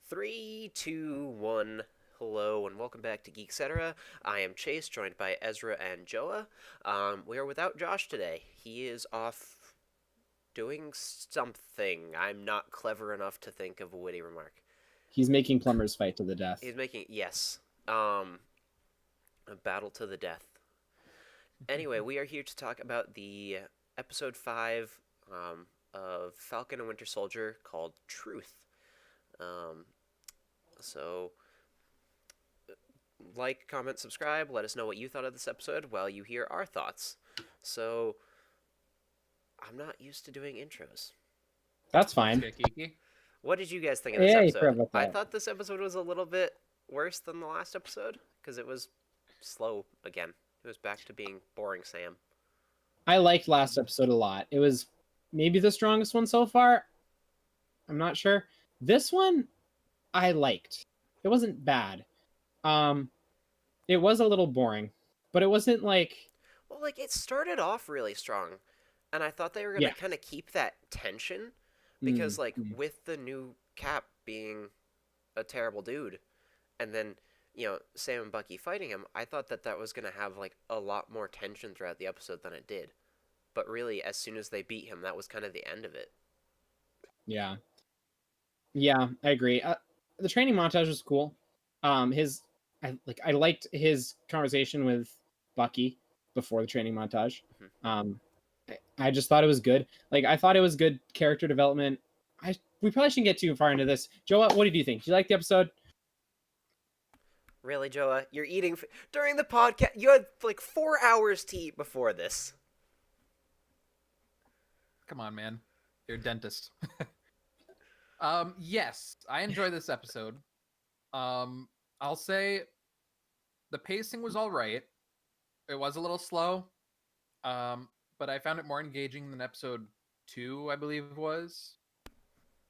Three, two, one. Hello and welcome back to Geek-Cetera. I am Chase, joined by Ezra and Joa. We are without Josh today. He is off doing something. I'm not clever enough to think of a witty remark. He's making plumbers fight to the death. He's making um, a battle to the death. Anyway, we are here to talk about the episode 5 of Falcon and Winter Soldier called Truth. Um, so like, comment, subscribe. Let us know what you thought of this episode while you hear our thoughts. So, I'm not used to doing intros. That's fine. Okay, Kiki. What did you guys think of this Hey, episode? about I that. thought this episode was a little bit worse than the last episode because it was slow again. It was back to being boring Sam. I liked last episode a lot. It was maybe the strongest one so far. I'm not sure. This one I liked. It wasn't bad. It was a little boring, but it wasn't like Well, like, it started off really strong, and I thought they were going to yeah. kind of keep that tension because, like, Mm. with the new Cap being a terrible dude, and then Sam and Bucky fighting him, I thought that was going to have like a lot more tension throughout the episode than it did. But really, as soon as they beat him, that was kind of the end of it. Yeah. Yeah, I agree. The training montage was cool. I liked his conversation with Bucky before the training montage. Mhm. I just thought it was good. Like, I thought it was good character development. We probably shouldn't get too far into this. Joe, what did you think? Did you like the episode? Really, Joa, you're eating during the podcast. You had like 4 hours to eat before this. Come on, man. You're a dentist. Yes, I enjoyed this episode. I'll say the pacing was all right. It was a little slow. But I found it more engaging than episode 2, I believe it was.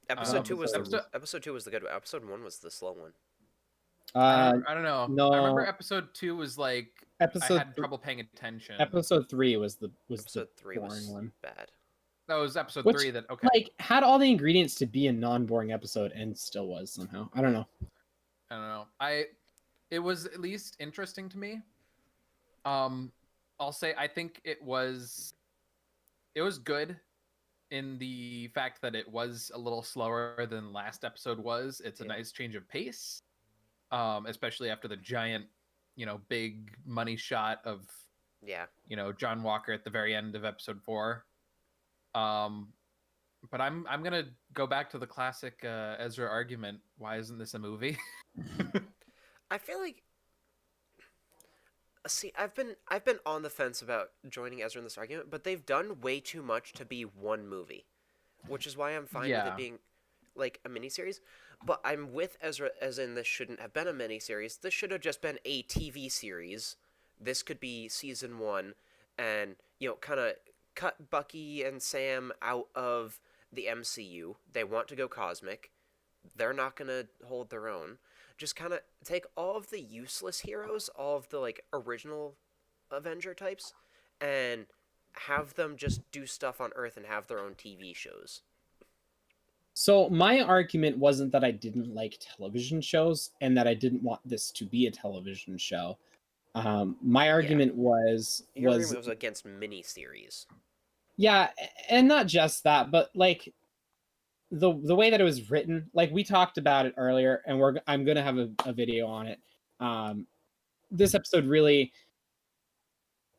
Episode two was episode, episode 2 was the good one. Episode 1 was the slow one. I don't know. No. I remember episode 2 was like I had trouble paying attention. Episode 3 was Episode 3 boring was one. bad. That was episode Which, 3 that okay. Like, had all the ingredients to be a non-boring episode and still was somehow. I don't know. It was at least interesting to me. I'll say I think it was good in the fact that it was a little slower than last episode was. It's a nice change of pace. Especially after the giant, big money shot of John Walker at the very end of episode 4. But I'm gonna go back to the classic Ezra argument. Why isn't this a movie? I feel like, see, I've been on the fence about joining Ezra in this argument, but they've done way too much to be one movie, which is why I'm fine with it being like a miniseries. But I'm with Ezra, as in this shouldn't have been a miniseries. This should have just been a TV series. This could be season 1, and kind of cut Bucky and Sam out of the MCU. They want to go cosmic. They're not gonna hold their own. Just kind of take all of the useless heroes, all of the like original Avenger types, and have them just do stuff on Earth and have their own TV shows. So my argument wasn't that I didn't like television shows and that I didn't want this to be a television show. My argument was against miniseries. Yeah, and not just that, but like the way that it was written. Like, we talked about it earlier, and I'm gonna have a video on it. This episode really,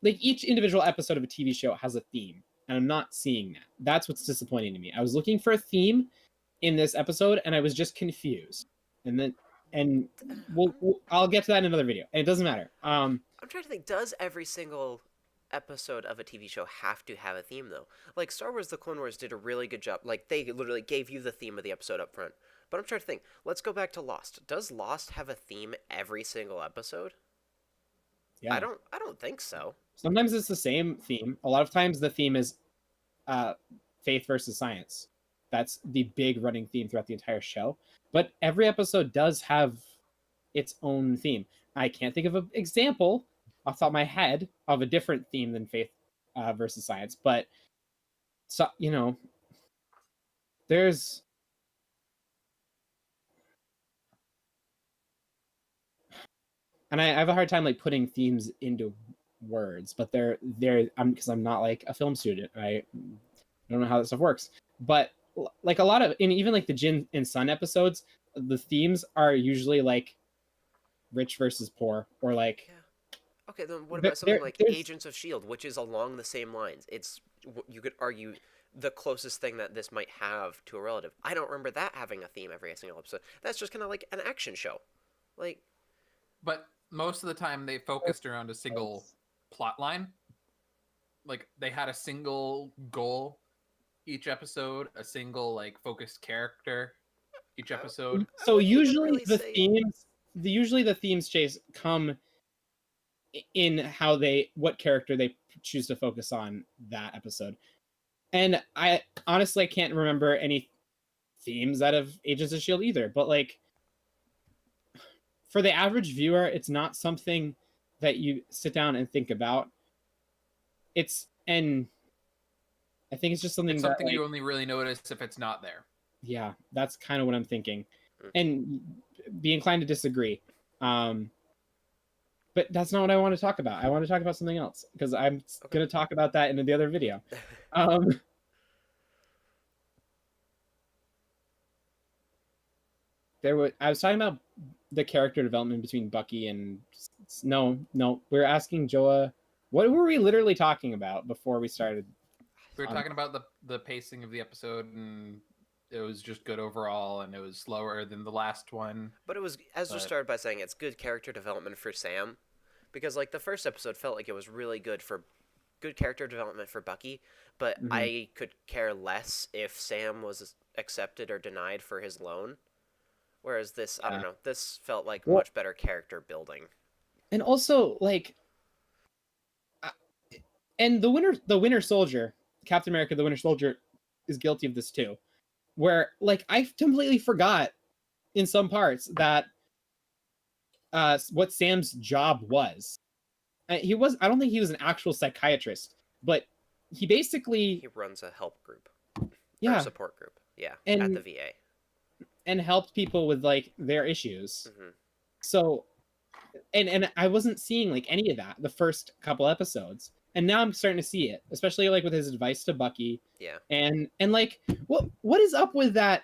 like, each individual episode of a TV show has a theme, and I'm not seeing that. That's what's disappointing to me. I was looking for a theme in this episode, and I was just confused. And I'll get to that in another video. And it doesn't matter. I'm trying to think. Does every single episode of a TV show have to have a theme, though? Like, Star Wars The Clone Wars did a really good job. Like, they literally gave you the theme of the episode up front. But I'm trying to think. Let's go back to Lost. Does Lost have a theme every single episode? Yeah. I don't think so. Sometimes it's the same theme. A lot of times the theme is faith versus science. That's the big running theme throughout the entire show. But every episode does have its own theme. I can't think of an example off the top of my head of a different theme than faith versus science. But, so, there's and I have a hard time like putting themes into words, but they're because I'm not like a film student, right? I don't know how that stuff works, but like a lot of in even like the Jin and Sun episodes, the themes are usually like rich versus poor, or like Yeah. Okay, then what about something like there's Agents of S.H.I.E.L.D., which is along the same lines? It's, you could argue, the closest thing that this might have to a relative. I don't remember that having a theme every single episode. That's just kind of like an action show. Like, But most of the time they focused around a single plot line. Like they had a single goal each episode, a single like focused character each episode. so usually really the say... themes chase come in how what character they choose to focus on that episode. And I honestly can't remember any themes out of Agents of S.H.I.E.L.D. either, but like for the average viewer, it's not something that you sit down and think about. And I think it's just something that you only really notice if it's not there. Yeah, that's kind of what I'm thinking, and be inclined to disagree. But that's not what I want to talk about. I want to talk about something else because I'm going to talk about that in the other video. I was talking about the character development between Bucky and no, we're asking Joa, what were we literally talking about before we started? We were talking about the pacing of the episode, and it was just good overall, and it was slower than the last one. But it was, Ezra started by saying it's good character development for Sam, because like the first episode felt like it was really good character development for Bucky, but I could care less if Sam was accepted or denied for his loan. Whereas this, I don't know, this felt like much better character building. And also, like, and the Winter Soldier, Captain America, the Winter Soldier, is guilty of this too. Where, like, I completely forgot in some parts that what Sam's job was. I don't think he was an actual psychiatrist, but he runs a help group. Yeah. Or a support group. Yeah. At the VA. And helped people with like their issues. So and I wasn't seeing like any of that the first couple episodes. And now I'm starting to see it, especially like with his advice to Bucky. Yeah. And like what is up with that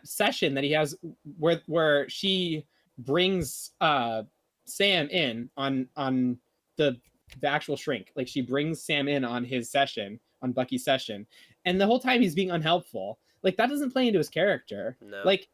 session that he has where she brings Sam in on the actual shrink. Like she brings Sam in on his session, on Bucky's session, and the whole time he's being unhelpful. Like that doesn't play into his character. No. Like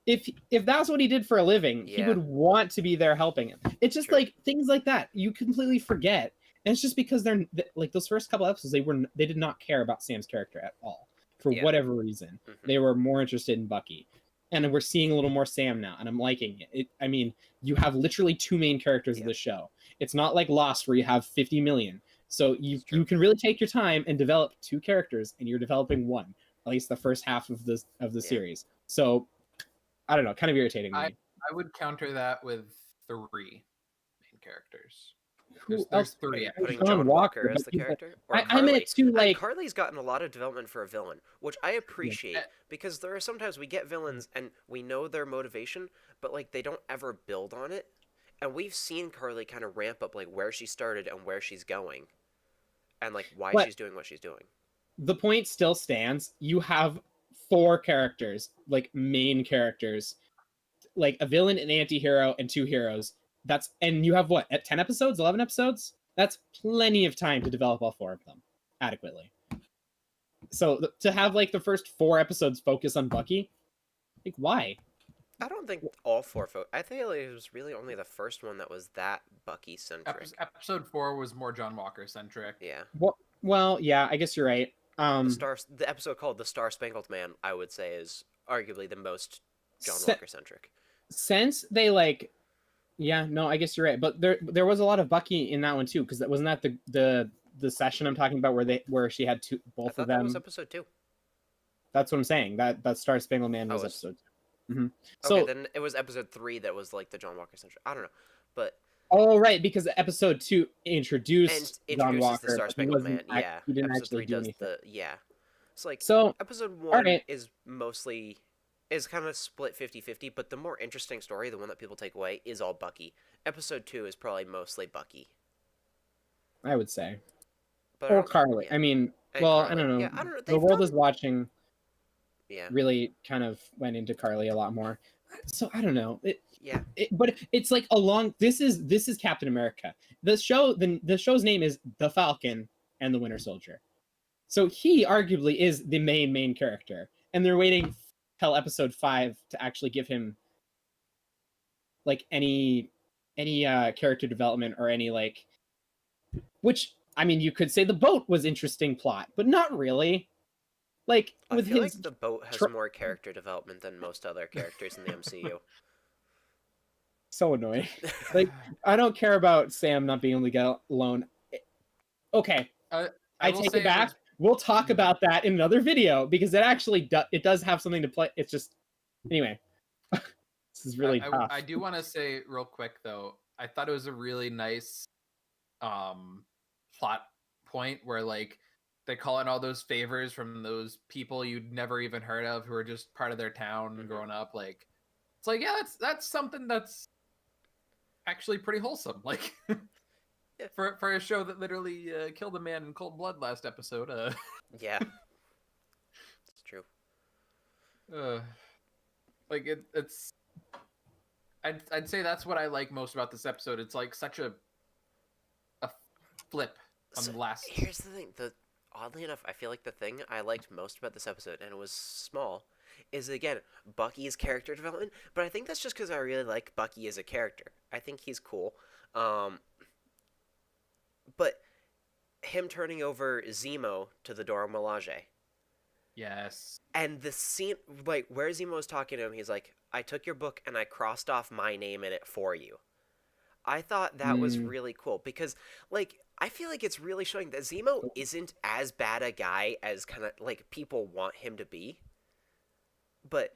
if that's what he did for a living, he would want to be there helping him. It's just like things like that you completely forget, and it's just because they're like those first couple episodes they did not care about Sam's character at all for whatever reason. They were more interested in Bucky, and we're seeing a little more Sam now, and I'm liking it. I mean, you have literally two main characters of the show. It's not like Lost where you have 50 million. So you can really take your time and develop two characters, and you're developing one, at least the first half of the series. So I don't know, kind of irritating me. I would counter that with three main characters. There's three. Putting John Walker as the character? Or I meant too, like... Carly's gotten a lot of development for a villain, which I appreciate, because there are sometimes we get villains and we know their motivation, but like they don't ever build on it. And we've seen Carly kind of ramp up like where she started and where she's going. And like why she's doing what she's doing. The point still stands. You have 4 characters, like main characters, like a villain, an anti-hero, and 2 heroes. And you have what, at 10 episodes, 11 episodes? That's plenty of time to develop all 4 of them adequately. So to have like the first 4 episodes focus on Bucky, like why? I don't think all 4 I think it was really only the first one that was that Bucky centric. Episode 4 was more John Walker centric. Yeah. Well, yeah, I guess you're right. The episode called The Star Spangled Man, I would say, is arguably the most John Walker centric. Since they like, yeah, no, I guess you're right. But there was a lot of Bucky in that one too, because wasn't that the session I'm talking about where she had both of them? That was episode 2. That's what I'm saying. That Star Spangled Man was episode 2. Okay, so then it was episode 3 that was like the John Walker centric. I don't know, but right, because episode 2 introduced John Walker, the Star Spangled Man. He didn't episode actually 3 do does anything. It's like episode 1 is mostly is kind of split 50-50, but the more interesting story, the one that people take away, is all Bucky. Episode 2 is probably mostly Bucky. I would say. But Or Carly. yeah. I mean, And well, Carly. I don't know. Yeah, I don't know. The World is Watching Yeah. really kind of went into Carly a lot more. So I don't know. Yeah. But it's like this is Captain America. The show's name is The Falcon and the Winter Soldier. So he arguably is the main character. And they're waiting till episode 5 to actually give him like any character development or any like, which I mean, you could say the boat was interesting plot, but not really. Like with I feel his like the boat has more character development than most other characters in the MCU. So annoying. Like I don't care about Sam not being able to get alone. Okay, I take it back. We'll talk about that in another video because it actually it does have something to play. It's just anyway. This is really tough. I do want to say real quick though, I thought it was a really nice plot point where like they call in all those favors from those people you'd never even heard of who are just part of their town growing up. Like it's like, yeah, that's something that's actually pretty wholesome. Like for a show that literally killed a man in cold blood last episode. Yeah, it's true. Like it's. I'd say that's what I like most about this episode. It's like such a flip on the last. Here's the thing. Oddly enough, I feel like the thing I liked most about this episode, and it was small, is again Bucky's character development. But I think that's just because I really like Bucky as a character. I think he's cool. But him turning over Zemo to the Dora Milaje. Yes. And the scene, like, where Zemo was talking to him, he's like, I took your book and I crossed off my name in it for you. I thought that was really cool because, like, I feel like it's really showing that Zemo isn't as bad a guy as kind of, like, people want him to be. But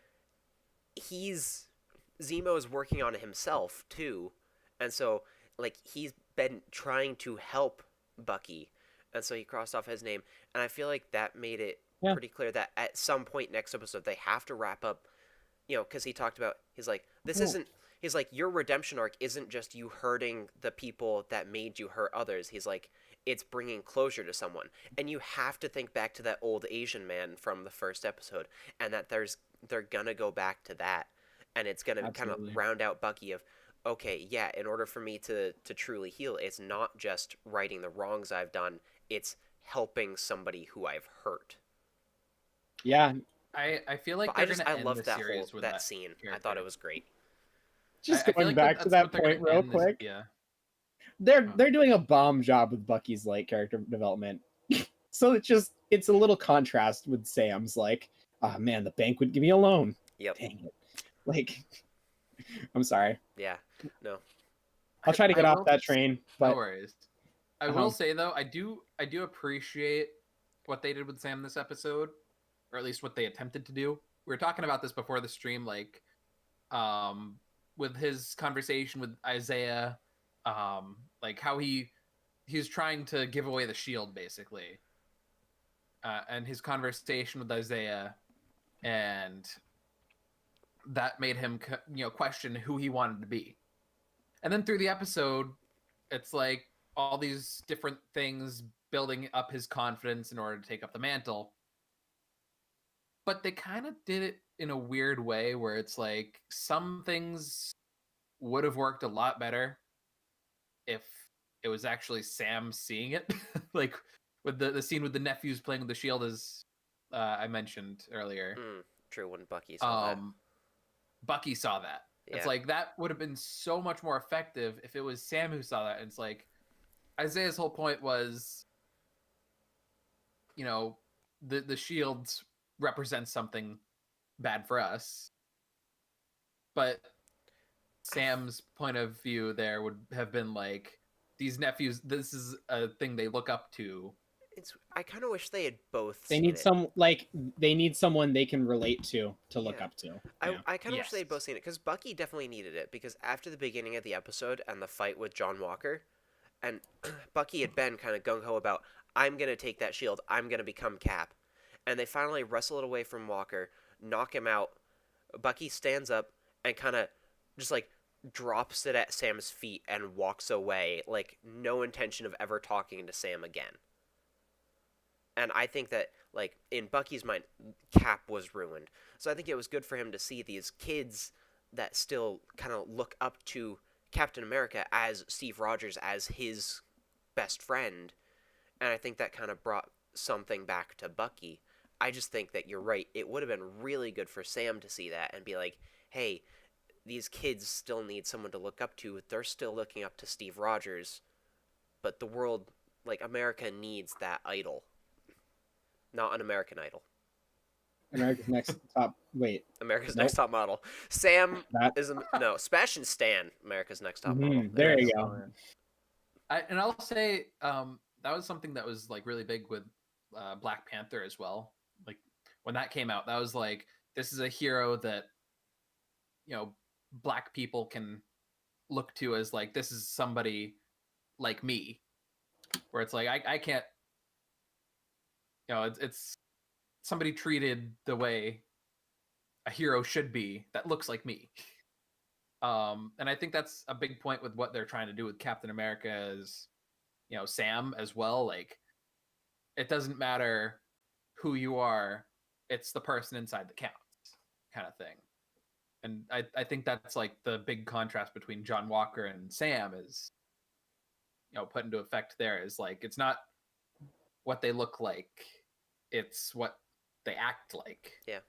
Zemo is working on himself, too. And so, like, he's been trying to help Bucky. And so he crossed off his name. And I feel like that made it pretty clear that at some point next episode, they have to wrap up, you know, because he talked about, he's like, he's like, your redemption arc isn't just you hurting the people that made you hurt others. He's like, it's bringing closure to someone. And you have to think back to that old Asian man from the first episode, and that they're going to go back to that. And it's going to kind of round out Bucky of, okay, yeah, in order for me to truly heal, it's not just righting the wrongs I've done, it's helping somebody who I've hurt. Yeah. I feel like I loved that that scene. Character. I thought it was great. Just going back to that point real quick. They're doing a bomb job with Bucky's like character development. So it's a little contrast with Sam's like, oh man, the bank would give me a loan. Yep. Dang it. Like I'm sorry. Yeah. No. I'll try to get off that train. But no worries. I will say though, I do appreciate what they did with Sam this episode, or at least what they attempted to do. We were talking about this before the stream, like with his conversation with Isaiah, like how he's trying to give away the shield basically, and his conversation with Isaiah, and that made him question who he wanted to be. And then through the episode, it's like all these different things building up his confidence in order to take up the mantle. But they kind of did it in a weird way where it's like some things would have worked a lot better if it was actually Sam seeing it. Like with the scene with the nephews playing with the shield, as I mentioned earlier. True, when Bucky saw that. Bucky saw that. Yeah. It's like that would have been so much more effective if it was Sam who saw that. And it's like Isaiah's whole point was, the shields represent something bad for us, but Sam's point of view there would have been like, these nephews, this is a thing they look up to. I kind of wish they had both. They need they need someone they can relate to look up to. I kind of wish they had both seen it, because Bucky definitely needed it, because after the beginning of the episode and the fight with John Walker, and Bucky had been kind of gung-ho about, I'm going to take that shield, I'm going to become Cap. And they finally wrestle it away from Walker, knock him out, Bucky stands up and kind of just like drops it at Sam's feet and walks away, like no intention of ever talking to Sam again. And I think that, like, in Bucky's mind, Cap was ruined. So I think it was good for him to see these kids that still kind of look up to Captain America as Steve Rogers, as his best friend. And I think that kind of brought something back to Bucky. I just think that you're right. It would have been really good for Sam to see that and be like, hey, these kids still need someone to look up to. They're still looking up to Steve Rogers. But the world, like, America needs that idol. Not an American Idol. America's Next Top. Wait. America's Next Top Model. Sam That- is no Sebastian Stan. America's Next Top Model. There you go. And I'll say that was something that was like really big with Black Panther as well. Like when that came out, that was like, this is a hero that, you know, Black people can look to as like, this is somebody like me, where it's like I can't, you know, it's somebody treated the way a hero should be that looks like me. And I think that's a big point with what they're trying to do with Captain America is, you know, Sam as well. Like, it doesn't matter who you are, it's the person inside that counts, kind of thing. And I think that's like the big contrast between John Walker and Sam is, you know, put into effect there is like, it's not what they look like, it's what they act like. Yeah.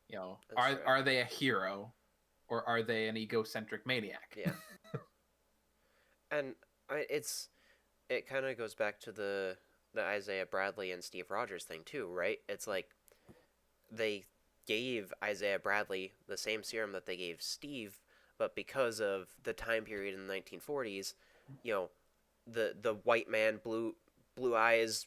You know, That's are they a hero or are they an egocentric maniac? Yeah. And it kind of goes back to the Isaiah Bradley and Steve Rogers thing too, right? It's like they gave Isaiah Bradley the same serum that they gave Steve, but because of the time period in the 1940s, you know, the white man, blue eyes,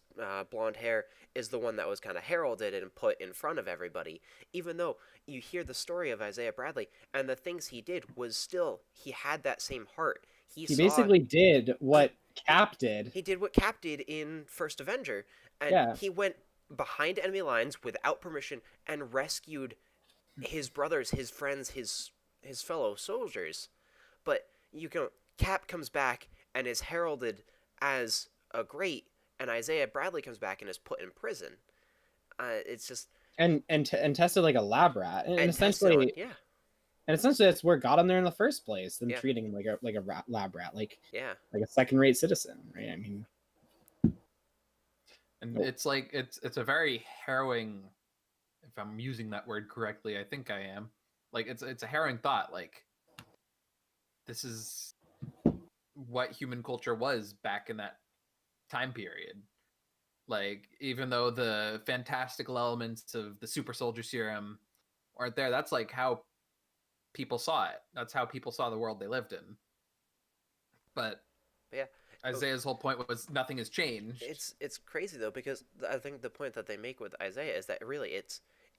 blonde hair, is the one that was kind of heralded and put in front of everybody. Even though you hear the story of Isaiah Bradley and the things he did was still, he had that same heart. He basically did what Cap did. He did what Cap did in First Avenger. And Yeah. he went behind enemy lines without permission and rescued his brothers, his friends, his fellow soldiers. But Cap comes back and is heralded as a great, and Isaiah Bradley comes back and is put in prison. It's just and tested like a lab rat, and essentially, yeah. And essentially, that's where it got him there in the first place. Them Yeah. treating him like a lab rat, like Yeah. like a second-rate citizen, right? I mean, and it's like it's a very harrowing, if I'm using that word correctly, I think I am. Like it's a harrowing thought. Like this is what human culture was back in that time period. Like even though the fantastical elements of the super soldier serum aren't there, that's like how people saw it. That's how people saw the world they lived in. But yeah, Isaiah's whole point was nothing has changed. It's crazy though, because I think the point that they make with Isaiah is that really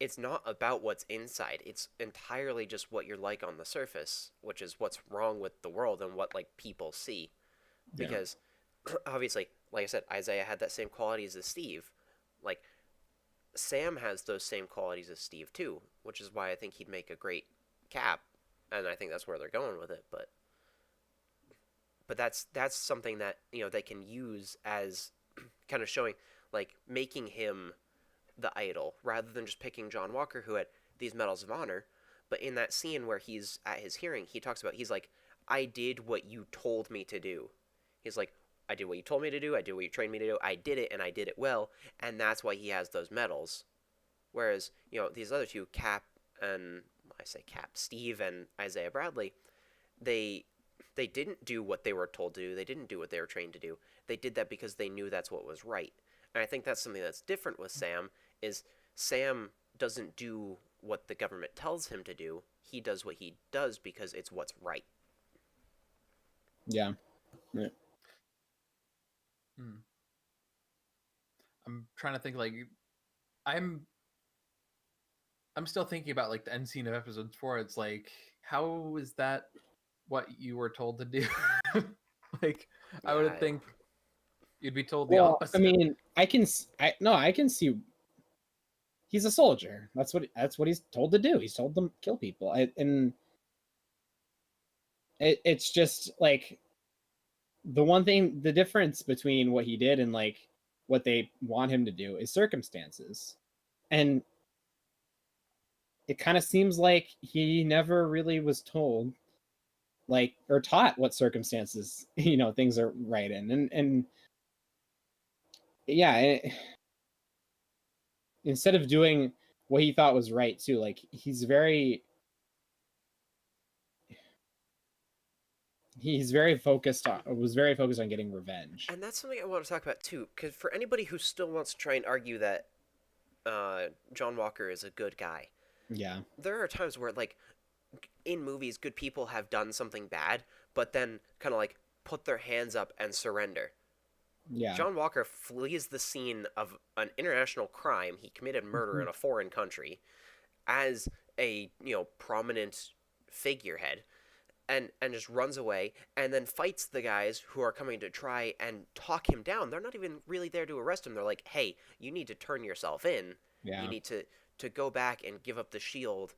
it's not about what's inside. It's entirely just what you're like on the surface, which is what's wrong with the world and what like people see. Because obviously, like I said, Isaiah had that same qualities as Steve. Like Sam has those same qualities as Steve too, which is why I think he'd make a great Cap, and I think that's where they're going with it. But that's something that, you know, they can use as kind of showing, like, making him the idol rather than just picking John Walker, who had these medals of honor. But in that scene where he's at his hearing, he talks about, he's like, I did what you told me to do. He's like, I did what you told me to do, I did what you trained me to do, I did it, and I did it well, and that's why he has those medals. Whereas, you know, these other two, Steve and Isaiah Bradley, they didn't do what they were told to do. They didn't do what they were trained to do. They did that because they knew that's what was right. And I think that's something that's different with Sam, is Sam doesn't do what the government tells him to do. He does what he does because it's what's right. Yeah. I'm trying to think, like, I'm still thinking about like the end scene of episode 4. It's like, how is that what you were told to do? Like, yeah, I would think you'd be told the opposite. I mean, I can see he's a soldier. That's what he's told to do. He's told to kill people. And it's just like the difference between what he did and like what they want him to do is circumstances. And it kind of seems like he never really was told like or taught what circumstances things are right in. And yeah, instead of doing what he thought was right too, like he's very focused on was very focused on getting revenge. And that's something I want to talk about too, because for anybody who still wants to try and argue that John Walker is a good guy, Yeah, there are times where like in movies good people have done something bad but then kind of like put their hands up and surrender. yeah, John Walker flees the scene of an international crime. He committed murder in a foreign country as a prominent figurehead, and just runs away, and then fights the guys who are coming to try and talk him down. They're not even really there to arrest him. They're like, hey, you need to turn yourself in. yeah. You need to go back and give up the shield.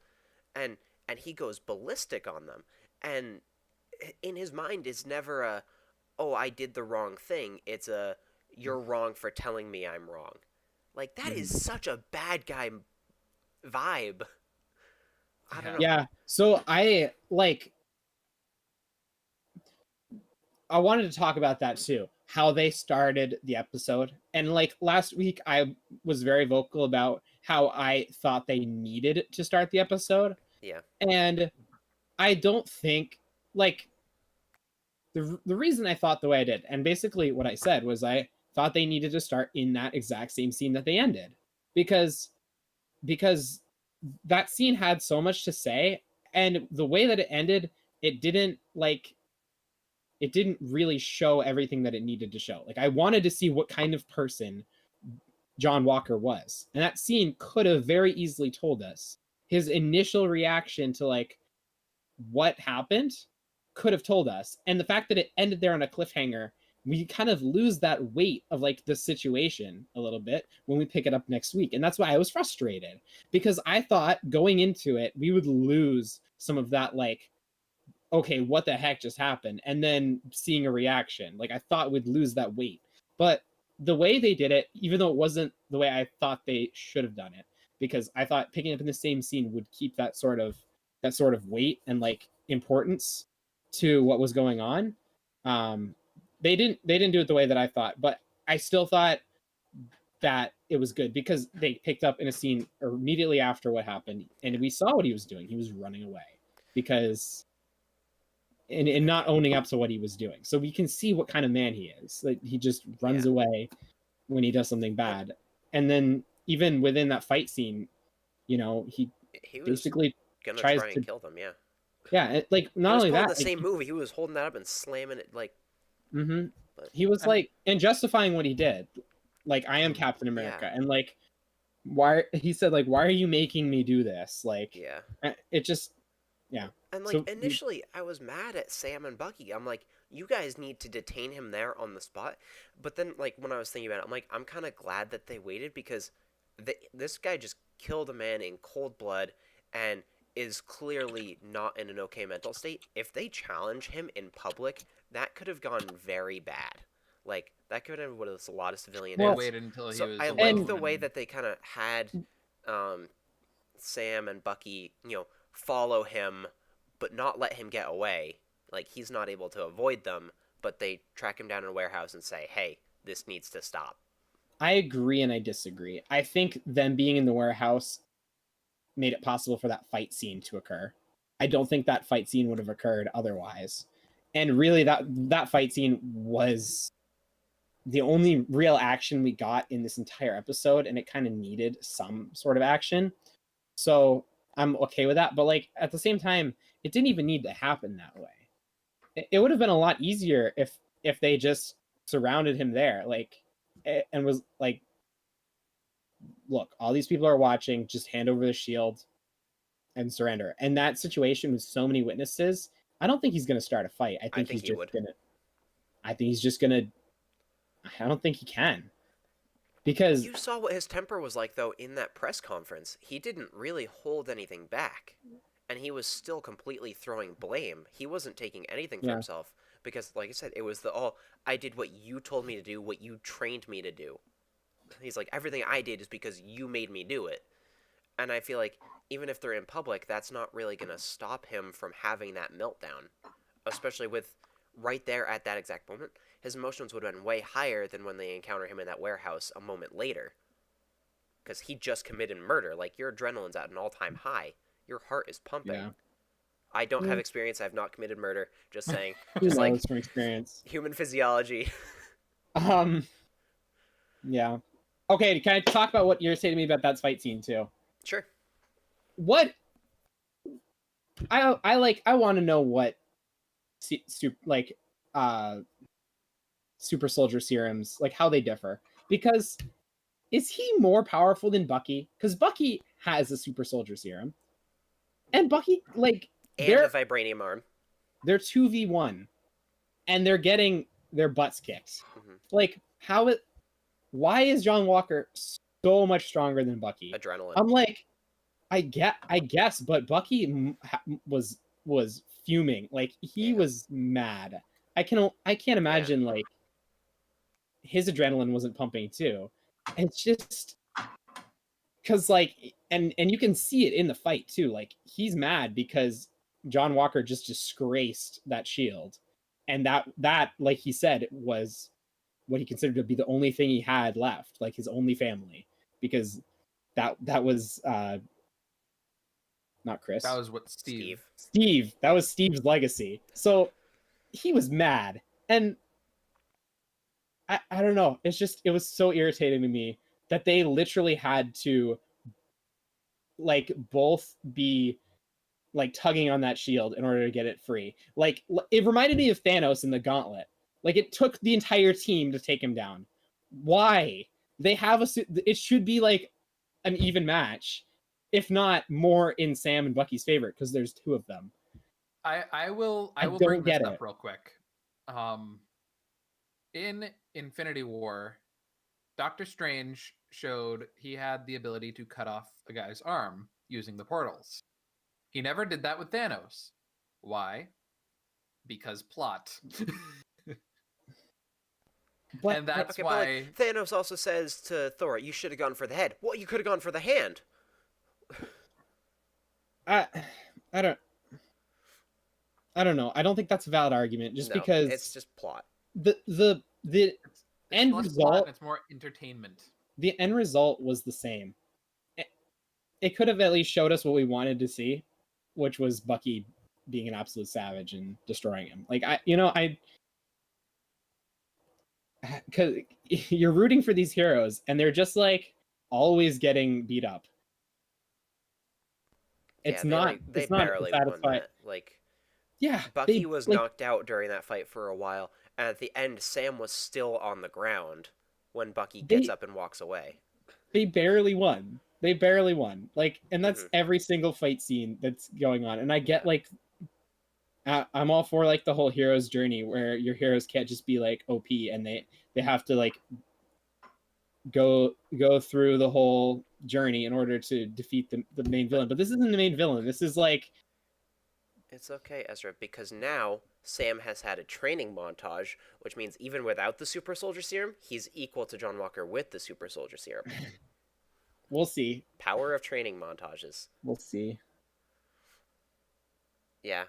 And he goes ballistic on them. And in his mind, it's never a, oh, I did the wrong thing. It's a, you're wrong for telling me I'm wrong. Like, that is such a bad guy vibe. I don't know. Yeah. So I wanted to talk about that too, how they started the episode. And like last week, I was very vocal about how I thought they needed to start the episode. Yeah. And I don't think like the reason I thought the way I did, and basically what I said was I thought they needed to start in that exact same scene that they ended, because that scene had so much to say, and the way that it ended, it didn't really show everything that it needed to show. Like I wanted to see what kind of person John Walker was, and that scene could have very easily told us. His initial reaction to like what happened could have told us, and the fact that it ended there on a cliffhanger, we kind of lose that weight of like the situation a little bit when we pick it up next week. And that's why I was frustrated, because I thought going into it we would lose some of that like, okay, what the heck just happened, and then seeing a reaction. Like I thought we'd lose that weight, but the way they did it, even though it wasn't the way I thought they should have done it, because I thought picking up in the same scene would keep that sort of weight and like importance to what was going on. They didn't do it the way that I thought, but I still thought that it was good because they picked up in a scene immediately after what happened, and we saw what he was doing. He was running away because and not owning up to what he was doing. So we can see what kind of man he is. Like he just runs away when he does something bad. And then even within that fight scene, he was basically gonna tries try and kill them. Yeah. Yeah, like not only that, the same movie, he was holding that up and slamming it like. Mm-hmm. He was like, and justifying what he did, like I am Captain America, and like, why he said like, why are you making me do this? Like, it just, And like initially, I was mad at Sam and Bucky. I'm like, you guys need to detain him there on the spot. But then like when I was thinking about it, I'm like, I'm kind of glad that they waited, because this guy just killed a man in cold blood and is clearly not in an okay mental state. If they challenge him in public, that could have gone very bad. Like that could have with a lot of civilian deaths. Waited until he was. I like the way that they kind of had Sam and Bucky, follow him, but not let him get away. Like he's not able to avoid them, but they track him down in a warehouse and say, "Hey, this needs to stop." I agree and I disagree. I think them being in the warehouse made it possible for that fight scene to occur. I don't think that fight scene would have occurred otherwise. And really that fight scene was the only real action we got in this entire episode, and it kind of needed some sort of action. So I'm okay with that. But like at the same time, it didn't even need to happen that way. It would have been a lot easier if they just surrounded him there, like, and was like, look, all these people are watching, just hand over the shield and surrender. And that situation with so many witnesses, I don't think he's going to start a fight. I think he's just going to, I don't think he can. Because you saw what his temper was like, though, in that press conference. He didn't really hold anything back. And he was still completely throwing blame. He wasn't taking anything for himself. Because, like I said, it was I did what you told me to do, what you trained me to do. He's like, everything I did is because you made me do it. And I feel like, even if they're in public, that's not really going to stop him from having that meltdown. Especially with, right there at that exact moment, his emotions would have been way higher than when they encounter him in that warehouse a moment later. Because he just committed murder. Like, your adrenaline's at an all-time high. Your heart is pumping. Yeah. I don't have experience. I've not committed murder. Just saying. Who Just knows like from experience. Human physiology. Yeah. Okay, can I talk about what you're saying to me about that fight scene too? Sure. What I want to know what super soldier serums, like how they differ. Because is he more powerful than Bucky? Because Bucky has a super soldier serum. And Bucky, like, and a vibranium arm. They're 2v1. And they're getting their butts kicked. Mm-hmm. Like, why is John Walker so much stronger than Bucky? Adrenaline. I'm like, I guess, but Bucky was fuming. Like, he was mad. I can't imagine like his adrenaline wasn't pumping too. It's just because like, and you can see it in the fight too. Like, he's mad because John Walker just disgraced that shield, and that like he said was what he considered to be the only thing he had left, like his only family, because that was not Chris. That was what Steve. That was Steve's legacy. So he was mad, and I don't know. It was so irritating to me that they literally had to like both be like tugging on that shield in order to get it free. Like, it reminded me of Thanos in the Gauntlet. Like, it took the entire team to take him down. Why? They have it should be like an even match, if not more in Sam and Bucky's favor, because there's two of them. I will bring this up real quick. In Infinity War, Doctor Strange showed he had the ability to cut off a guy's arm using the portals. He never did that with Thanos. Why? Because plot. And that's why... But like, Thanos also says to Thor, you should have gone for the head. Well, you could have gone for the hand. I don't know. I don't think that's a valid argument, just because it's just plot. The end result... Plot, it's more entertainment. The end result was the same. It could have at least showed us what we wanted to see, which was Bucky being an absolute savage and destroying him. Like, because you're rooting for these heroes and they're just like always getting beat up. It's not barely won that. Like, Bucky was like, knocked out during that fight for a while, and at the end Sam was still on the ground when Bucky gets up and walks away. They barely won. Like, and that's every single fight scene that's going on. And I get like, I'm all for like the whole hero's journey where your heroes can't just be like OP and they have to like go through the whole journey in order to defeat the main villain. But this isn't the main villain. This is like... It's okay, Ezra, because now Sam has had a training montage, which means even without the super soldier serum, he's equal to John Walker with the super soldier serum. We'll see. Power of training montages. We'll see. Yeah.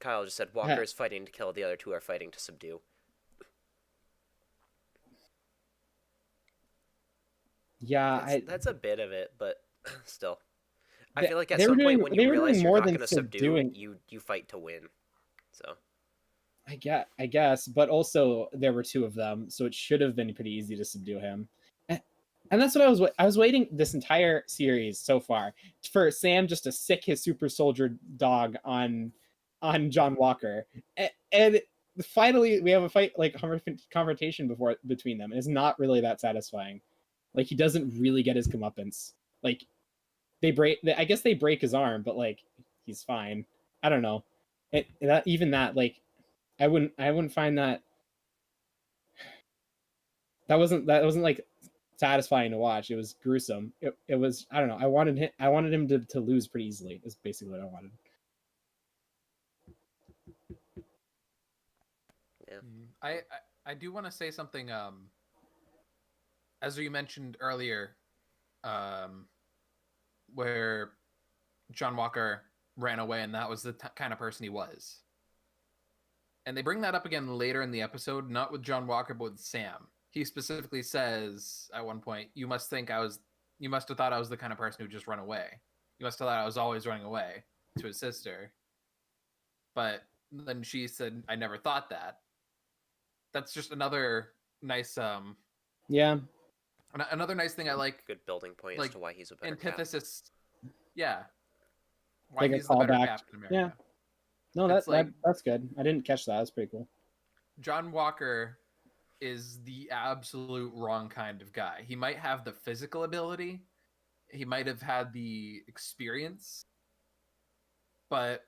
Kyle just said Walker is fighting to kill, the other two are fighting to subdue. Yeah, that's a bit of it, but still. I feel like at some point when you realize you're not going to subdue, you fight to win. So. I guess, but also there were two of them, so it should have been pretty easy to subdue him. And that's what I was waiting this entire series so far for Sam just to sick his super soldier dog on John Walker, and finally we have a fight, like confrontation between them, and it's not really that satisfying. Like, he doesn't really get his comeuppance. Like, I guess they break his arm, but like he's fine. I don't know. Like, I wouldn't find that. That wasn't like satisfying to watch. It was gruesome. It was, I don't know. I wanted him to lose pretty easily. Is basically what I wanted. Yeah. I do want to say something. As you mentioned earlier, where John Walker ran away, and that was the kind of person he was. And they bring that up again later in the episode, not with John Walker, but with Sam. He specifically says at one point, you must have thought I was the kind of person who just run away. You must have thought I was always running away, to his sister. But then she said, I never thought that. That's just another nice yeah. Another nice thing I like. Good building point like, as to why he's a better antithesis. Cap. Yeah. Why Like he's the better Captain America. Yeah. No, that's good. I didn't catch that. That's pretty cool. John Walker is the absolute wrong kind of guy. He might have the physical ability, he might have had the experience, but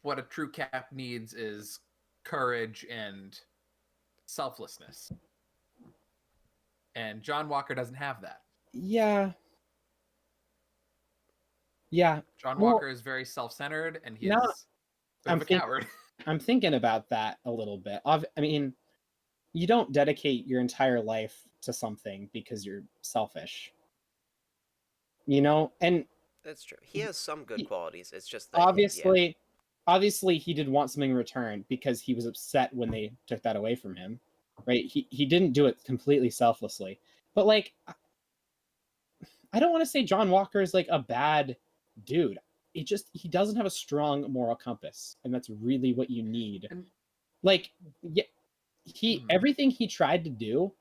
what a true Cap needs is courage and selflessness. And John Walker doesn't have that. Yeah. Yeah. John Walker is very self-centered, and he's a coward. I'm thinking about that a little bit. I mean, you don't dedicate your entire life to something because you're selfish. You know, and that's true. He has some good qualities. It's just that obviously he did want something in return because he was upset when they took that away from him. Right? He didn't do it completely selflessly. But like, I don't want to say John Walker is like a bad dude. He doesn't have a strong moral compass, and that's really what you need. Like, yeah, everything he tried to do,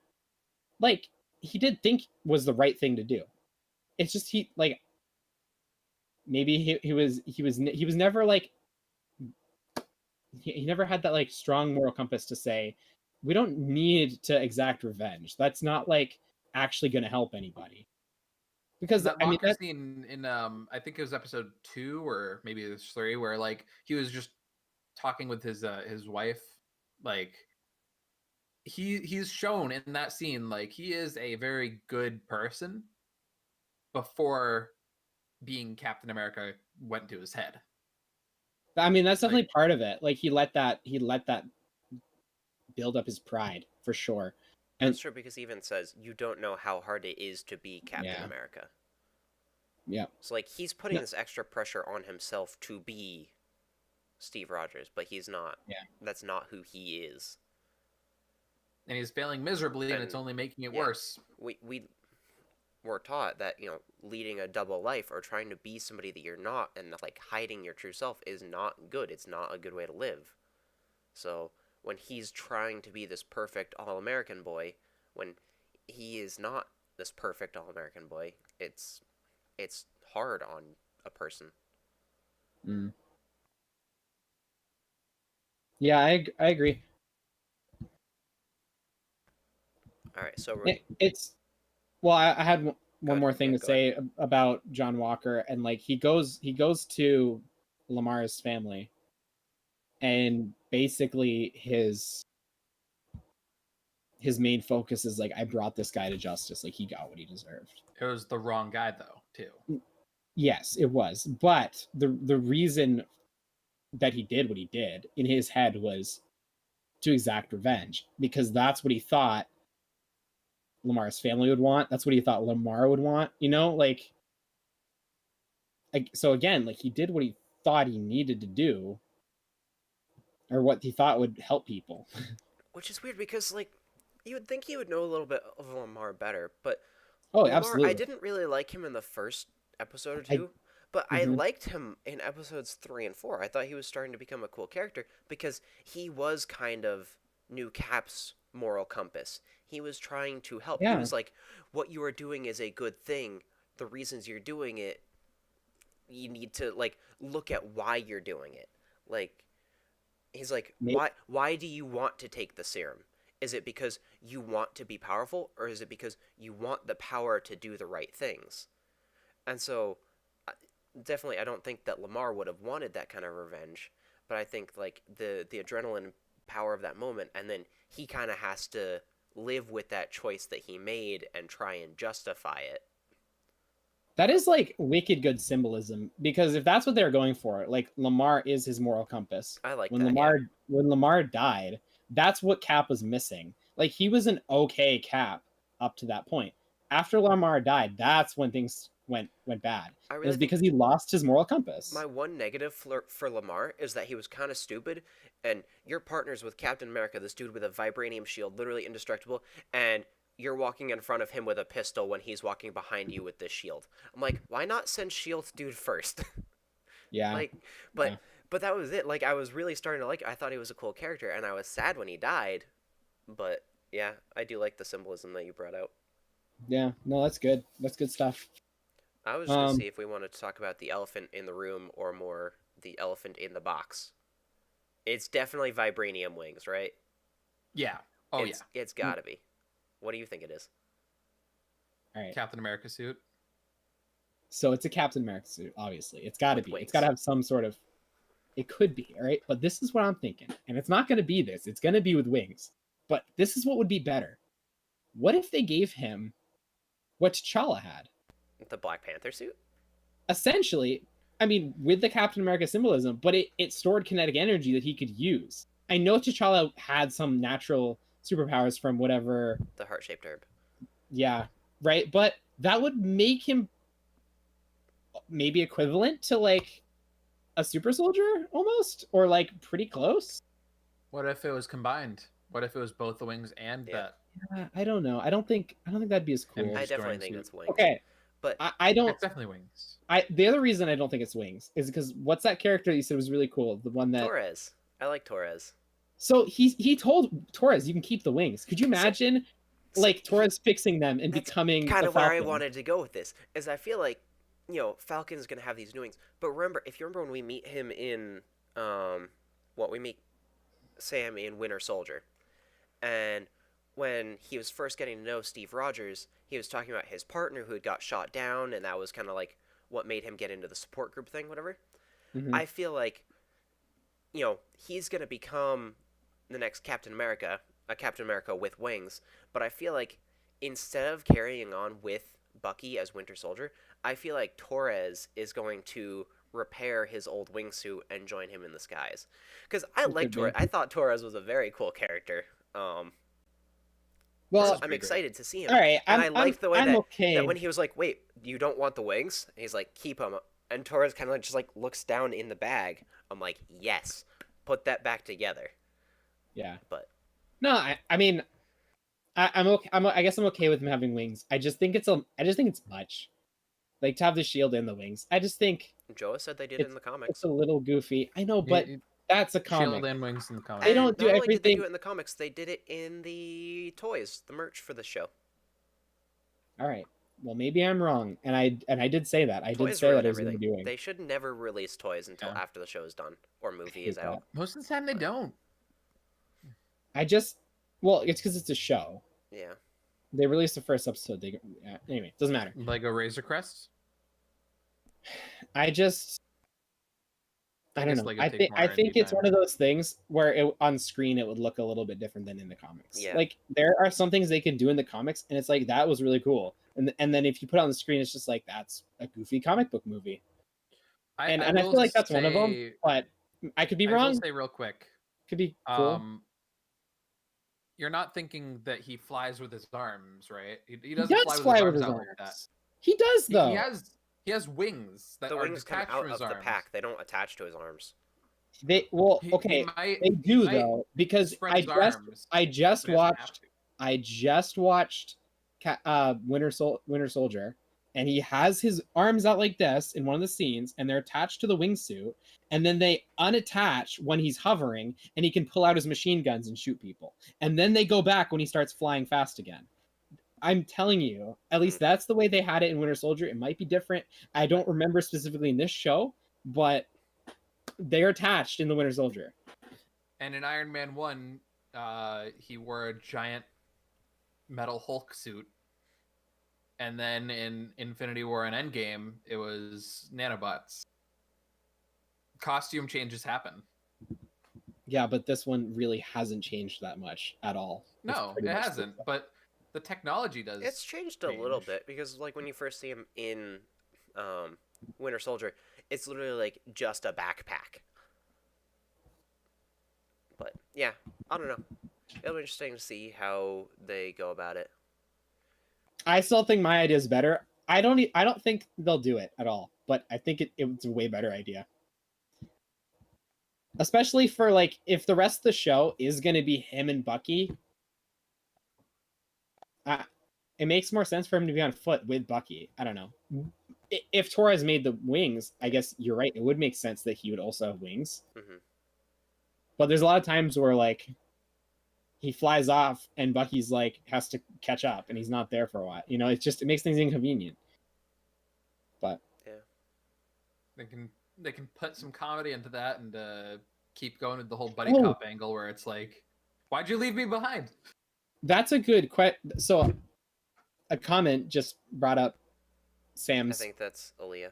like, he did think was the right thing to do. It's just maybe he was never like, he never had that like strong moral compass to say, we don't need to exact revenge. That's not like actually going to help anybody. Because that Walker scene in I think it was episode 2 or maybe it was 3, where like he was just talking with his wife, like he's shown in that scene like he is a very good person before being Captain America went to his head. I mean, that's definitely part of it. Like he let that build up his pride for sure. And that's true, because he even says you don't know how hard it is to be Captain America. Yeah. So like he's putting this extra pressure on himself to be Steve Rogers, but he's not. Yeah. That's not who he is. And he's failing miserably, and it's only making it worse. We were taught that, you know, leading a double life or trying to be somebody that you're not and like hiding your true self is not good. It's not a good way to live. So when he's trying to be this perfect all-American boy, when he is not this perfect all-American boy, it's hard on a person. Yeah, I agree. All right, so I had one more thing to say about John Walker, and like he goes to Lamar's family, and basically his main focus is like, I brought this guy to justice. Like he got what he deserved. It was the wrong guy though, too. Yes, it was. But the reason that he did what he did in his head was to exact revenge, because that's what he thought Lamar's family would want. That's what he thought Lamar would want, you know, like so again, like he did what he thought he needed to do, or what he thought would help people. Which is weird, because like you would think he would know a little bit of Lamar better, but Lamar, absolutely. I didn't really like him in the first episode or two, but I liked him in episodes 3 and 4. I thought he was starting to become a cool character because he was kind of New Cap's moral compass. He was trying to help. He was like, what you are doing is a good thing. The reasons you're doing it, you need to like look at why you're doing it. Like, he's like, why do you want to take the serum? Is it because you want to be powerful, or is it because you want the power to do the right things? And so, definitely, I don't think that Lamar would have wanted that kind of revenge, but I think like the adrenaline power of that moment, and then he kind of has to live with that choice that he made and try and justify it. That is like wicked good symbolism, because if that's what they're going for, like Lamar is his moral compass. I like When that. When Lamar died, that's what Cap was missing. Like he was an okay Cap up to that point. After Lamar died, that's when things went bad. Really It was because he lost his moral compass. My one negative for Lamar is that he was kind of stupid, and you're partners with Captain America, this dude with a vibranium shield, literally indestructible, and you're walking in front of him with a pistol when he's walking behind you with this shield. I'm like, why not send Shield dude first? Yeah. Like, but that was it. Like, I was really starting to like it. I thought he was a cool character, and I was sad when he died. But yeah, I do like the symbolism that you brought out. Yeah, no, that's good. That's good stuff. I was just gonna see if we wanted to talk about the elephant in the room or more the elephant in the box. It's definitely vibranium wings, right? Yeah. It's gotta be. What do you think it is? All right. Captain America suit. So it's a Captain America suit, obviously. It's got to be. Wings. It's got to have some sort of. It could be, all right? But this is what I'm thinking. And it's not going to be this. It's going to be with wings. But this is what would be better. What if they gave him what T'Challa had? The Black Panther suit? Essentially, I mean, with the Captain America symbolism, but it stored kinetic energy that he could use. I know T'Challa had some natural superpowers from whatever. The heart-shaped herb. Yeah, right? But that would make him maybe equivalent to like a super soldier almost, or like pretty close. What if it was combined? What if it was both the wings and that? I don't know. I don't think that'd be as cool. I definitely think it's wings. Okay, but I don't. It's definitely wings. The other reason I don't think it's wings is because what's that character that you said was really cool? The one that Torres. I like Torres. So he told Torres, you can keep the wings. Could you imagine, like Torres fixing them and becoming kind the of where I Falcon? wanted to go with this? Is I feel like, Falcon's gonna have these new wings. But remember, if you remember when we meet him in, we meet Sam in Winter Soldier, and when he was first getting to know Steve Rogers, he was talking about his partner who had got shot down, and that was kind of like what made him get into the support group thing, whatever. Mm-hmm. I feel like, he's gonna become the next Captain America, a Captain America with wings, but I feel like instead of carrying on with Bucky as Winter Soldier, I feel like Torres is going to repair his old wingsuit and join him in the skies. Because I like Torres. I thought Torres was a very cool character. Well, I'm excited to see him. All right, and I liked the way that when okay. he was like, "Wait, you don't want the wings?" And he's like, "Keep them." And Torres kind of just like looks down in the bag. I'm like, "Yes, put that back together." Yeah, but no, I mean, I'm okay. I guess I'm okay with him having wings. I just think it's much, like to have the shield and the wings. I just think Joa said they did it in the comics. It's a little goofy. I know, but that's a comic. Shield and wings in the comics. They don't do not only everything. Did they do it in the comics? They did it in the toys, the merch for the show. All right. Well, maybe I'm wrong, and I did say that. I Toys did say that I was everything. doing. They should never release toys until after the show is done or movie is out. Most of the time, they don't. Well, it's because it's a show. Yeah. They released the first episode. Anyway, doesn't matter. Lego Razor Crests. I don't know. I think it's one of those things where on screen it would look a little bit different than in the comics. Yeah. Like there are some things they can do in the comics, and it's like that was really cool. And then if you put it on the screen, it's just like that's a goofy comic book movie. And I feel like that's one of them. But I could be wrong. I will say real quick. Could be cool. You're not thinking that he flies with his arms, right? He doesn't fly with his arms out like that. He does though. He has wings that the are wings come detached out from his of arms. the pack. They don't attach to his arms. They do though, because I just watched Winter Soldier, and he has his arms out like this in one of the scenes, and they're attached to the wingsuit, and then they unattach when he's hovering, and he can pull out his machine guns and shoot people, and then they go back when he starts flying fast again. I'm telling you, at least that's the way they had it in Winter Soldier. It might be different. I don't remember specifically in this show, but they're attached in the Winter Soldier. And in Iron Man 1, he wore a giant metal Hulk suit. And then in Infinity War and Endgame, it was nanobots. Costume changes happen. Yeah, but this one really hasn't changed that much at all. No, it hasn't. But the technology does. It's changed a little bit because, like, when you first see him in Winter Soldier, it's literally like just a backpack. But yeah, I don't know. It'll be interesting to see how they go about it. I still think my idea is better. I don't think they'll do it at all, but I think it's a way better idea. Especially for like if the rest of the show is going to be him and Bucky, it makes more sense for him to be on foot with Bucky. I don't know. If Torres made the wings, I guess you're right. It would make sense that he would also have wings. Mm-hmm. But there's a lot of times where like he flies off and Bucky's like has to catch up and he's not there for a while. You know, it makes things inconvenient. But yeah, they can put some comedy into that and keep going with the whole buddy cop angle where it's like, why'd you leave me behind? That's a good question. So a comment just brought up Sam's. I think that's Aaliyah.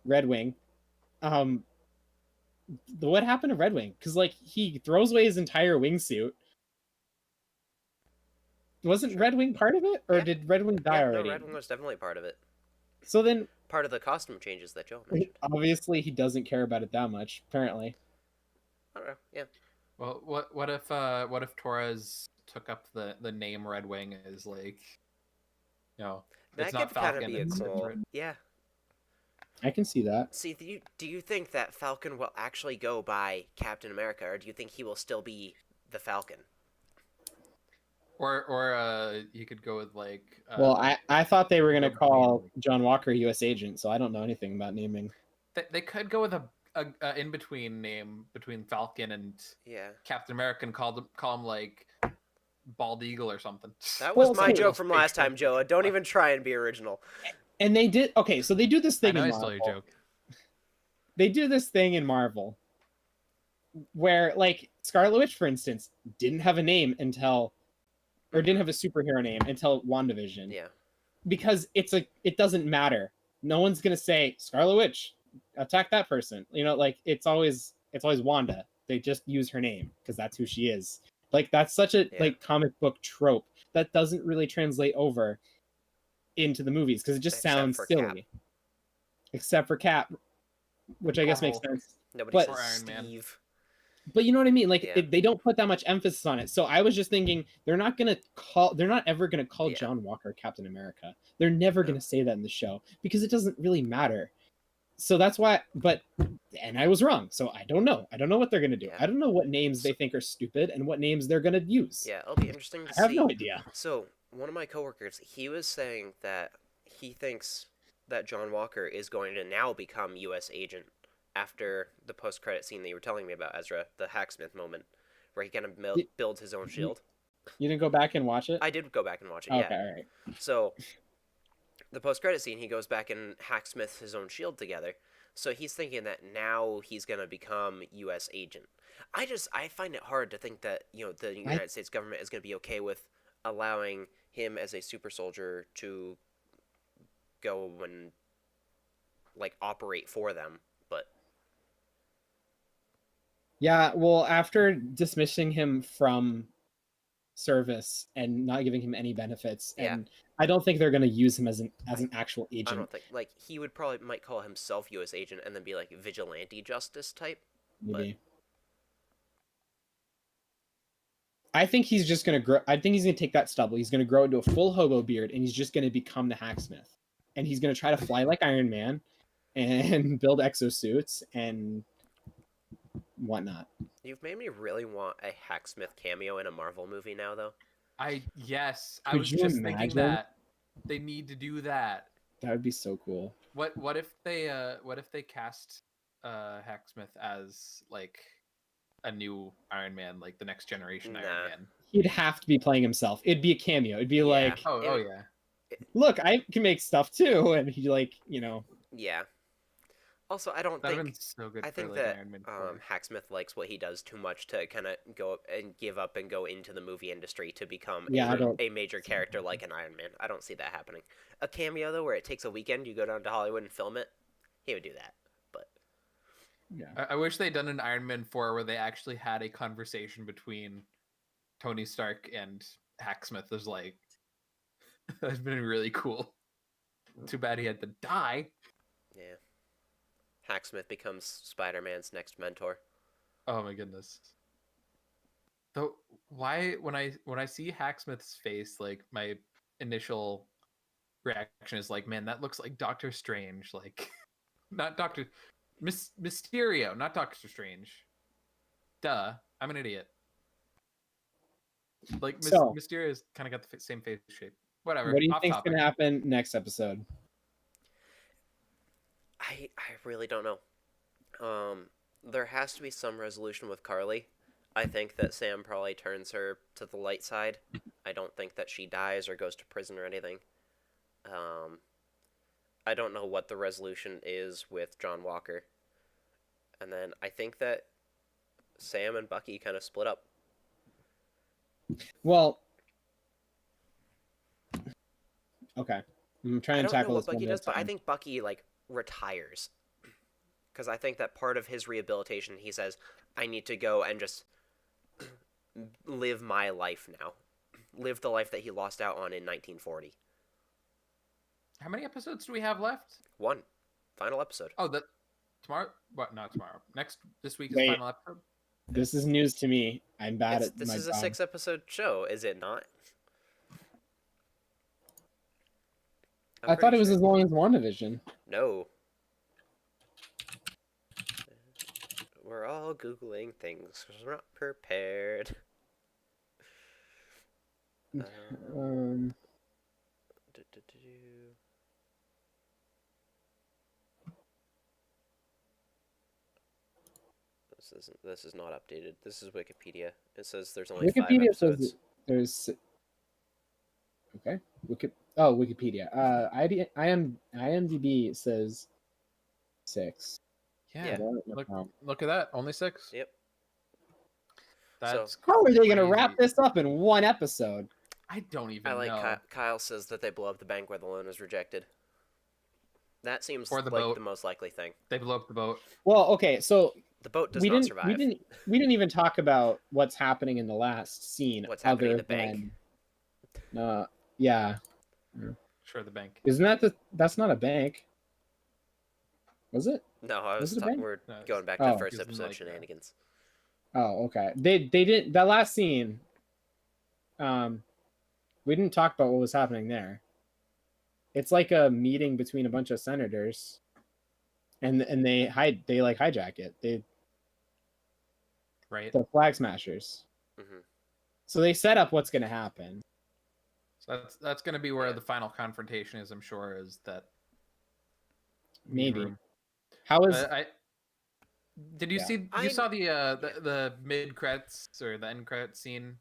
Red Wing. What happened to Red Wing? Because like he throws away his entire wingsuit. Wasn't Red Wing part of it, or did Red Wing die already? No, Red Wing was definitely part of it. So then, part of the costume changes that Joe mentioned. Obviously, he doesn't care about it that much. Apparently. I don't know. Yeah. Well, what if Torres took up the name Red Wing as like, you know, that it's could not Falcon. Kind of be cool. Yeah. I can see that. See, do you think that Falcon will actually go by Captain America, or do you think he will still be the Falcon? Or you could go with like. Well, I thought they were gonna call John Walker U.S. Agent, so I don't know anything about naming. They could go with a in between name between Falcon and Captain America, and call him like Bald Eagle or something. That was my joke from last time, Joe. Don't even try and be original. And they did so they do this thing. I stole your joke. They do this thing in Marvel where like Scarlet Witch, for instance, didn't have a name until. Or didn't have a superhero name until WandaVision. Yeah. Because it doesn't matter. No one's gonna say Scarlet Witch, attack that person. You know, like it's always Wanda. They just use her name because that's who she is. Like that's such a like comic book trope that doesn't really translate over into the movies because it just sounds silly. Cap. Except for Cap, which I guess makes sense. Nobody says Steve. But you know what I mean? Like they don't put that much emphasis on it. So I was just thinking they're not ever gonna call John Walker Captain America. They're never gonna say that in the show because it doesn't really matter. So that's why. And I was wrong. So I don't know. I don't know what they're gonna do. I don't know what names they think are stupid and what names they're gonna use. Yeah, it'll be interesting to see. I have no idea. So one of my coworkers, he was saying that he thinks that John Walker is going to now become U.S. agent. After the post-credit scene that you were telling me about, Ezra, the hacksmith moment, where he kind of builds his own shield. You didn't go back and watch it? I did go back and watch it, okay, all right. So, the post-credit scene, he goes back and hacksmiths his own shield together. So he's thinking that now he's going to become U.S. agent. I find it hard to think that, you know, the United States government is going to be okay with allowing him as a super soldier to go and, like, operate for them. But yeah, well, after dismissing him from service and not giving him any benefits, and I don't think they're going to use him as an actual agent. I don't think he would might call himself U.S. agent and then be like vigilante justice type. Maybe. I think he's just going to grow. I think he's going to take that stubble. He's going to grow into a full hobo beard, and he's just going to become the hacksmith. And he's going to try to fly like Iron Man, and build exosuits and whatnot. You've made me really want a hacksmith cameo in a Marvel movie now, though. I was just thinking that they need to do that. That would be so cool. What if they cast Hacksmith as like a new Iron Man, like the next generation Iron Man? He'd have to be playing himself. It'd be a cameo. It'd be like, oh yeah. Look, I can make stuff too, and he like, you know. Yeah. Also, I don't think so good. I think that Hacksmith likes what he does too much to kind of go and give up and go into the movie industry to become a major character like an Iron Man. I don't see that happening. A cameo though, where it takes a weekend, you go down to Hollywood and film it, he would do that. But Yeah. I wish they'd done an Iron Man 4 where they actually had a conversation between Tony Stark and Hacksmith. Is like, that's been really cool. Too bad he had to die. Yeah. Hacksmith becomes Spider-Man's next mentor. Oh my goodness. Though, why when I see Hacksmith's face, like my initial reaction is like, man, that looks like Doctor Strange. Like, not Mysterio, not Doctor Strange. Duh, I'm an idiot. Like So, Mysterio's kind of got the same face shape. Whatever. what do you Off think's topic. gonna happen next episode? I really don't know. There has to be some resolution with Carly. I think that Sam probably turns her to the light side. I don't think that she dies or goes to prison or anything. I don't know what the resolution is with John Walker. And then I think that Sam and Bucky kind of split up. Well, okay. I'm trying I to don't know tackle what this one Bucky at a does, but I time. think Bucky, like, retires. Because I think that part of his rehabilitation, he says, I need to go and just live my life now. Live the life that he lost out on in 1940. How many episodes do we have left? One. Final episode. Oh, that tomorrow? What? Not tomorrow. This week is Wait. the final episode. This is news to me. I'm bad at This my is a job. 6-episode show, is it not? I thought it was as long as WandaVision. No. We're all Googling things because we're not prepared. Um, This is not updated. This is Wikipedia. It says there's only 5 Wikipedia episodes. says there's. Okay. Wikipedia. IMDb says 6. Yeah. No. Look at that. Only 6. Yep. That's How are they going to crazy. wrap this up in one episode? I don't even I like know. Kyle says that they blow up the bank where the loan is rejected. That seems Or the like boat. the most likely thing. They blew up the boat. Well, okay, so The boat does we not didn't survive. we didn't even talk about what's happening in the last scene. What's happening in other the bank? than, yeah. Sure, the bank. Isn't that that's not a bank? Was it? No, I was Was it a talking. bank? We're No, it's- going back to Oh. the first Isn't episode like that. shenanigans. Oh, okay. They didn't that last scene. We didn't talk about what was happening there. It's like a meeting between a bunch of senators, and they hijack it. Right. The flag smashers. Hmm. So they set up what's going to happen. So that's going to be where the final confrontation is. I'm sure is that. Maybe. room. How is Did you Yeah. see? You saw the mid credits or the end credits scene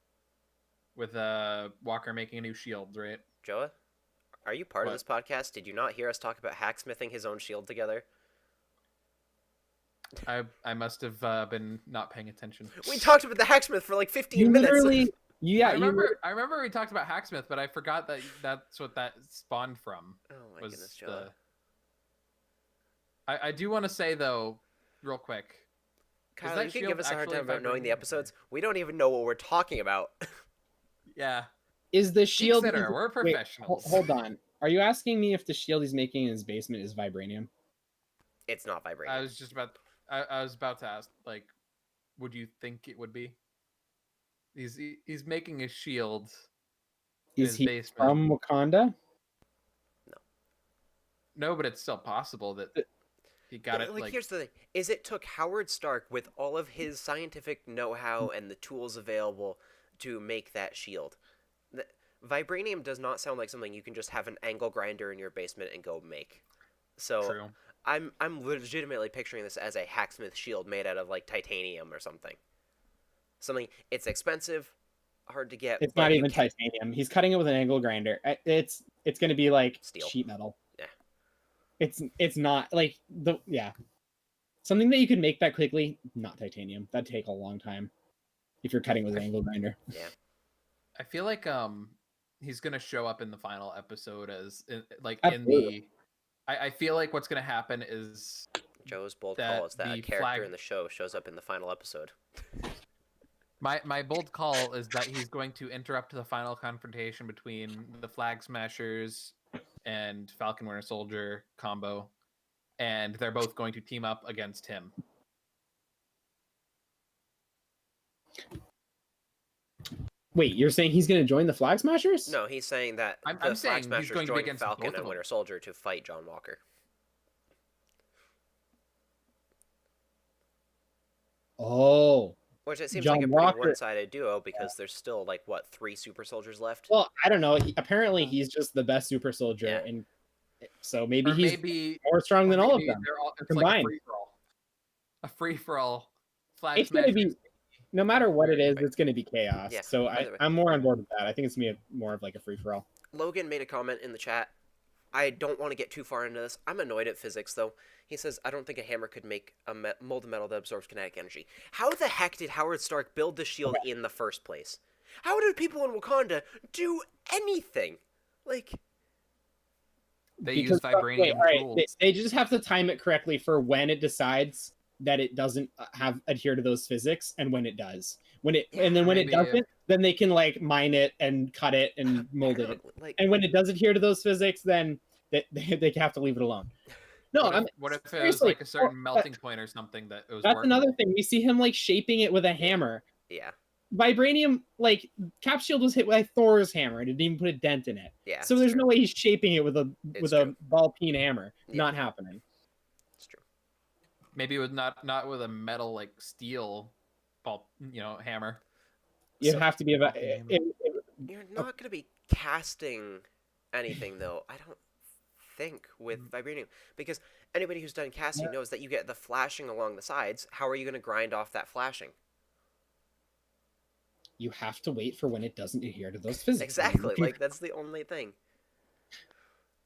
with Walker making a new shield, right? Joa, are you part of What? this podcast? Did you not hear us talk about hacksmithing his own shield together? I must have been not paying attention. We talked about the hacksmith for like 15 you minutes. literally? Yeah, I remember we talked about Hacksmith, but I forgot that that's what that spawned from. Oh my Was goodness, Joa. I do want to say though, real quick. Kyle, that you can shield give us a hard actually time about knowing the vibrating? episodes. We don't even know what we're talking about. Yeah. Is the shield? Geek-Cetera, we're Wait, professionals. hold on. Are you asking me if the shield he's making in his basement is vibranium? It's not vibrating. I was just about. I was about to ask, like, would you think it would be? He's making a shield. in Is his he basement. from Wakanda? No, but it's still possible that he got But, it. like, Like, here's the thing: is it took Howard Stark with all of his scientific know-how and the tools available to make that shield. Vibranium does not sound like something you can just have an angle grinder in your basement and go make. So true. I'm legitimately picturing this as a hacksmith shield made out of like titanium or something. Something it's expensive, hard to get. It's but not you even can- titanium. He's cutting it with an angle grinder. It's going to be like Steel. sheet metal. Yeah. It's not like something that you could make that quickly. Not titanium. That'd take a long time if you're cutting with an angle grinder. Yeah. I feel like he's gonna show up in the final episode as like in Absolutely. the. I feel like what's gonna happen is Joe's bold that call is that a the character flag- in the show shows up in the final episode. My bold call is that he's going to interrupt the final confrontation between the Flag Smashers and Falcon Winter Soldier combo, and they're both going to team up against him. Wait, you're saying he's going to join the Flag Smashers? No, he's saying that I'm the saying Flag he's Smashers going to be joined against Falcon both of and them. Winter Soldier to fight John Walker. Oh. Which it seems John like a pretty Walker. one-sided duo because there's still like what 3 super soldiers left. Well, I don't know. Apparently, he's just the best super soldier, Yeah. and so maybe Or he's maybe more strong than all of them. It's combined. like a free-for-all. Flag It's going to be, Smashers. no matter what it is, Right. it's going to be chaos. Yeah, So either way. I'm more on board with that. I think it's going to be more of like a free for all. Logan made a comment in the chat. I don't want to get too far into this. I'm annoyed at physics, though. He says, I don't think a hammer could make a mold of metal that absorbs kinetic energy. How the heck did Howard Stark build the shield in the first place? How did people in Wakanda do anything? Like, They use vibranium tools. They just have to time it correctly for when it decides that it doesn't adhere to those physics, and when it does. When it doesn't, then they can like mine it and cut it and mold it. like, And when it does adhere to those physics, then they have to leave it alone. No, what if it was like a certain melting point or something that it was? That's working? another thing. We see him like shaping it with a hammer. yeah. Vibranium, like Cap Shield was hit by Thor's hammer and it didn't even put a dent in it. Yeah. So there's no way he's shaping it with a true. ball peen hammer. Yeah. Not happening. It's true. Maybe with not with a metal like steel ball, hammer. You have to be about. You're not going to be casting anything, though, I don't think, with vibranium. Because anybody who's done casting knows that you get the flashing along the sides. How are you going to grind off that flashing? You have to wait for when it doesn't adhere to those physics. Exactly. Like, that's the only thing.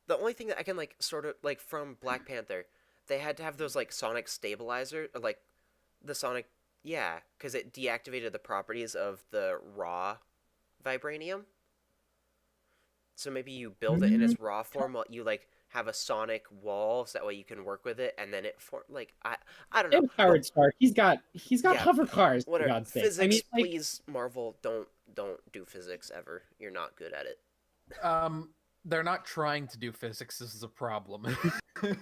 The only thing that I can, like, sort of, like, from Black Panther, they had to have those, like, sonic stabilizer, or, like, the sonic, yeah, because it deactivated the properties of the raw vibranium. So maybe you build it in its raw form while you, like, have a sonic wall, so that way you can work with it, and then it like I don't know. And Howard Stark, he's got hover cars. Whatever. For God's sake. Physics, I mean, like, please, Marvel, don't do physics ever. You're not good at it. They're not trying to do physics. This is a problem. It's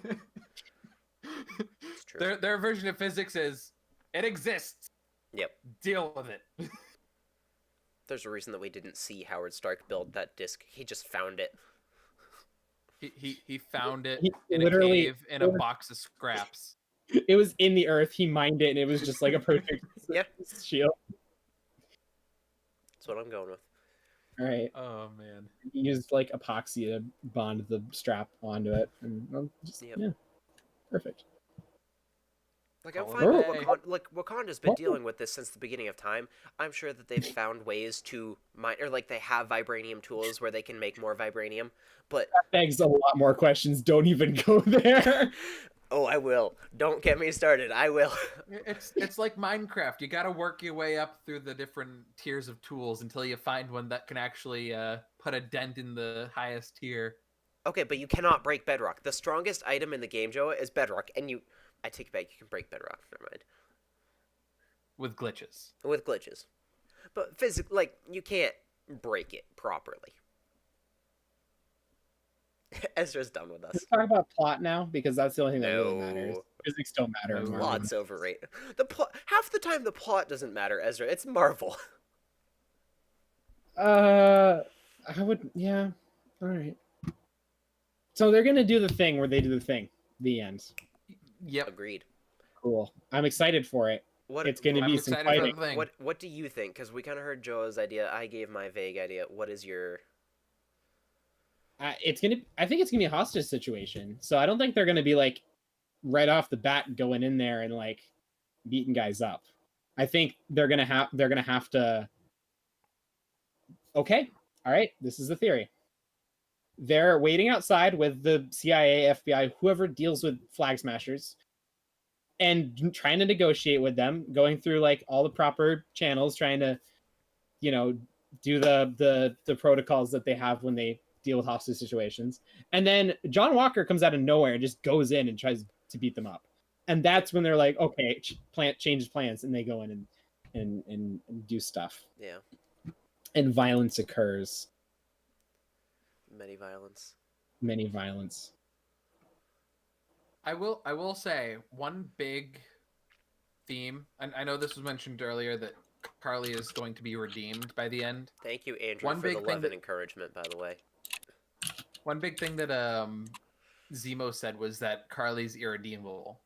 true. Their version of physics is it exists. Yep. Deal with it. There's a reason that we didn't see Howard Stark build that disc. He just found it. He found it He in a literally- cave in a box of scraps. it was in the earth. He mined it, and it was just like a perfect Yeah. shield. That's what I'm going with. All right. Oh man. He used like epoxy to bond the strap onto it, and Yep. yeah, perfect. Like, I'm Oh, fine with okay. Wakanda's been dealing with this since the beginning of time. I'm sure that they've found ways to mine, or like they have vibranium tools where they can make more vibranium. But That begs a lot more questions. Don't even go there. oh, I will. Don't get me started. I will. It's like Minecraft. You got to work your way up through the different tiers of tools until you find one that can actually put a dent in the highest tier. Okay, but you cannot break bedrock. The strongest item in the game, Joe, is bedrock, and I take it back. You can break bedrock. Never mind. With glitches. With glitches, but physically, like, you can't break it properly. Ezra's done with us. Let's talk about plot now, because that's the only thing that really matters. No. Physics don't matter. in Marvel. Plot's overrated. The plot, half the time, the plot doesn't matter, Ezra. It's Marvel. I would, yeah. All right. So they're gonna do the thing where they do the thing. The end. Yep. Agreed. Cool. I'm excited for it. What It's gonna I'm be some excited for fighting. the thing. What do you think? Because we kind of heard Joe's idea. I gave my vague idea. What is your? I think it's gonna be a hostage situation. So I don't think they're gonna be like right off the bat going in there and like beating guys up. I think they're gonna have to. Okay, all right. This is the theory. They're waiting outside with the CIA, FBI, whoever deals with flag smashers, and trying to negotiate with them, going through like all the proper channels, trying to, do the protocols that they have when they deal with hostage situations. And then John Walker comes out of nowhere and just goes in and tries to beat them up. and that's when they're like, okay, plant changes plans, and they go in and do stuff. Yeah. And violence occurs. Many violence. Many violence. I will say one big theme, and I know this was mentioned earlier that Carly is going to be redeemed by the end. Thank you, Andrew, for the love and encouragement, by the way. One big thing that Zemo said was that Carly's irredeemable.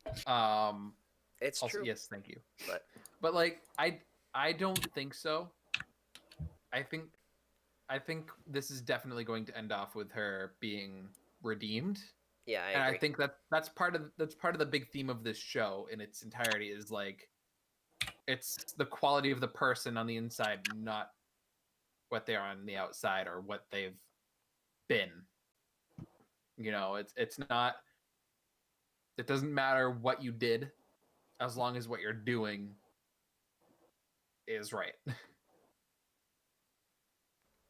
It's also, true. yes, thank you. But like I don't think so. I think this is definitely going to end off with her being redeemed. Yeah, I agree. I think that's part of the big theme of this show in its entirety is like it's the quality of the person on the inside, not what they are on the outside or what they've been. You know, it's not. It doesn't matter what you did, as long as what you're doing is right.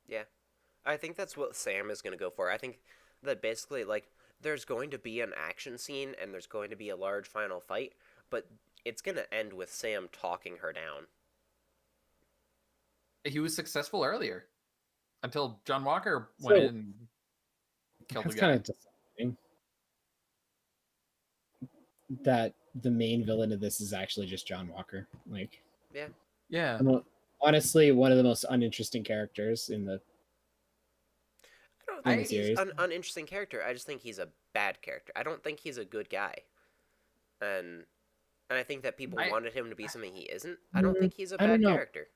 Yeah, I think that's what Sam is going to go for. I think that basically, like, there's going to be an action scene and there's going to be a large final fight, but it's going to end with Sam talking her down. He was successful earlier until John Walker went in and killed the guy. That's kind of disappointing. That the main villain of this is actually just John Walker. Like, yeah. Honestly, one of the most uninteresting characters in the. I don't think he's an uninteresting character. I just think he's a bad character. I don't think he's a good guy, and I think that people wanted him to be something he isn't. I don't think he's a bad character.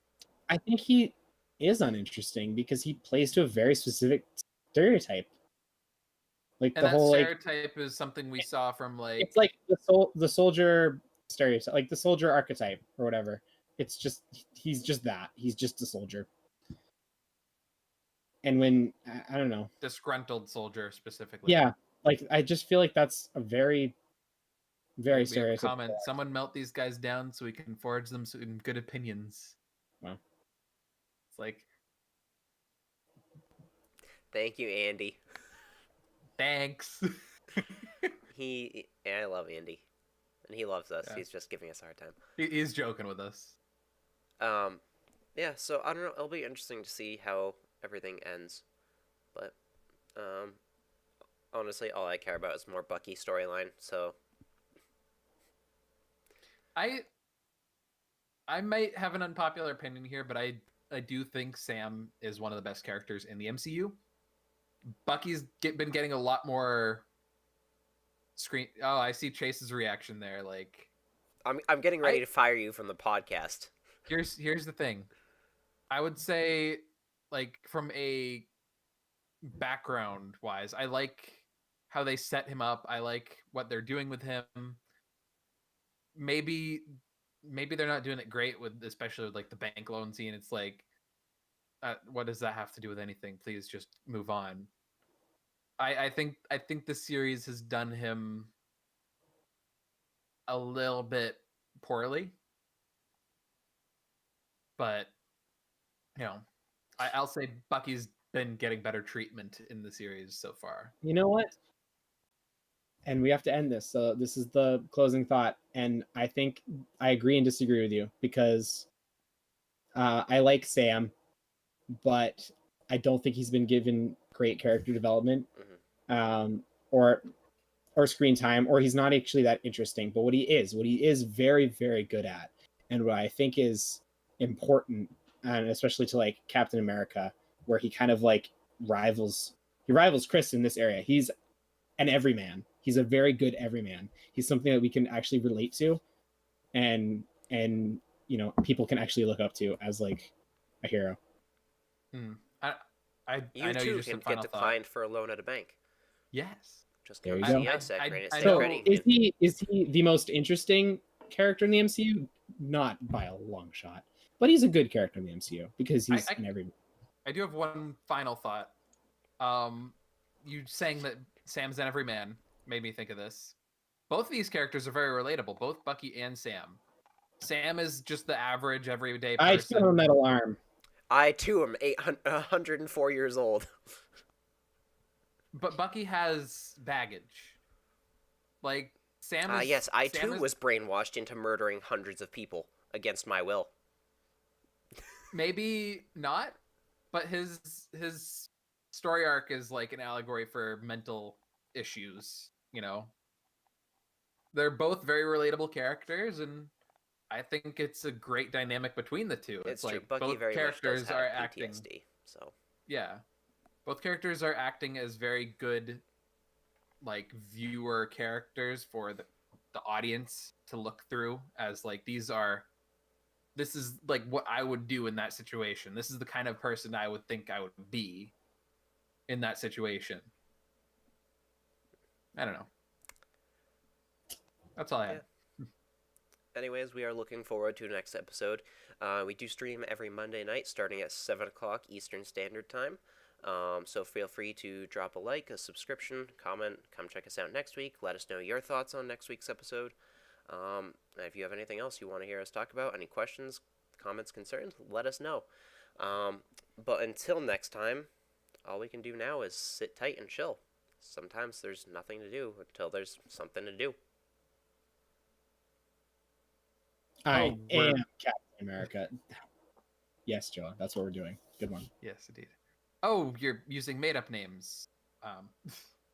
I think he is uninteresting because he plays to a very specific stereotype. Like and the whole stereotype is something we saw from like it's like the soldier stereotype, like the soldier archetype or whatever. It's just he's just that. He's just a soldier. And when I don't know, disgruntled soldier specifically. Yeah, like I just feel like that's a very stereotypical comment. Someone melt these guys down so we can forge them in good opinions. Wow. It's like, thank you, Andy. Thanks. I love Andy, and he loves us. Yeah. He's just giving us a hard time. He's joking with us. Yeah. So I don't know. It'll be interesting to see how everything ends, but honestly, all I care about is more Bucky storyline. So I might have an unpopular opinion here, but I do think Sam is one of the best characters in the MCU. Bucky's been getting a lot more screen. Oh, I see Chase's reaction there. Like, I'm getting ready to fire you from the podcast. Here's the thing. I would say, like, from a background wise, I like how they set him up. I like what they're doing with him. Maybe they're not doing it great with, especially with like the bank loan scene. It's like, what does that have to do with anything? Please just move on. I think the series has done him a little bit poorly, but you know, I'll say Bucky's been getting better treatment in the series so far. You know what? And we have to end this. So this is the closing thought, and I think I agree and disagree with you because I like Sam, but I don't think he's been given great character development, or screen time, or he's not actually that interesting. But what he is very, very good at, and what I think is important, and especially to like Captain America, where he kind of like rivals Chris in this area. He's an everyman. He's a very good everyman. He's something that we can actually relate to, and you know, people can actually look up to as like a hero. I know you just can get declined for a loan at a bank. Yes. Just go see us at Granite State So Credit. is he the most interesting character in the MCU? Not by a long shot, but he's a good character in the MCU because he's an everyman. I do have one final thought. You saying that Sam's an everyman made me think of this. Both of these characters are very relatable, both Bucky and Sam. Sam is just the average everyday person. I still have a metal arm. I too am 104 years old. But Bucky has baggage. Like Sam is. Yes, I Sam too is was brainwashed into murdering hundreds of people against my will. maybe not, but his story arc is like an allegory for mental issues. You know, they're both very relatable characters, and I think it's a great dynamic between the two. It's It's true. like Bucky both very much does characters have are acting. PTSD, so Yeah, both characters are acting as very good, like viewer characters for the audience to look through. As like this is like what I would do in that situation. This is the kind of person I would think I would be in that situation. I don't know. That's all I had. yeah. Anyways, we are looking forward to the next episode. We do stream every Monday night starting at 7 o'clock Eastern Standard Time. So feel free to drop a like, a subscription, comment, come check us out next week. Let us know your thoughts on next week's episode. And if you have anything else you want to hear us talk about, any questions, comments, concerns, let us know. But until next time, all we can do now is sit tight and chill. Sometimes there's nothing to do until there's something to do. I am Captain America. Yes, Joe, that's what we're doing. Good one. Yes, indeed. Oh, you're using made-up names.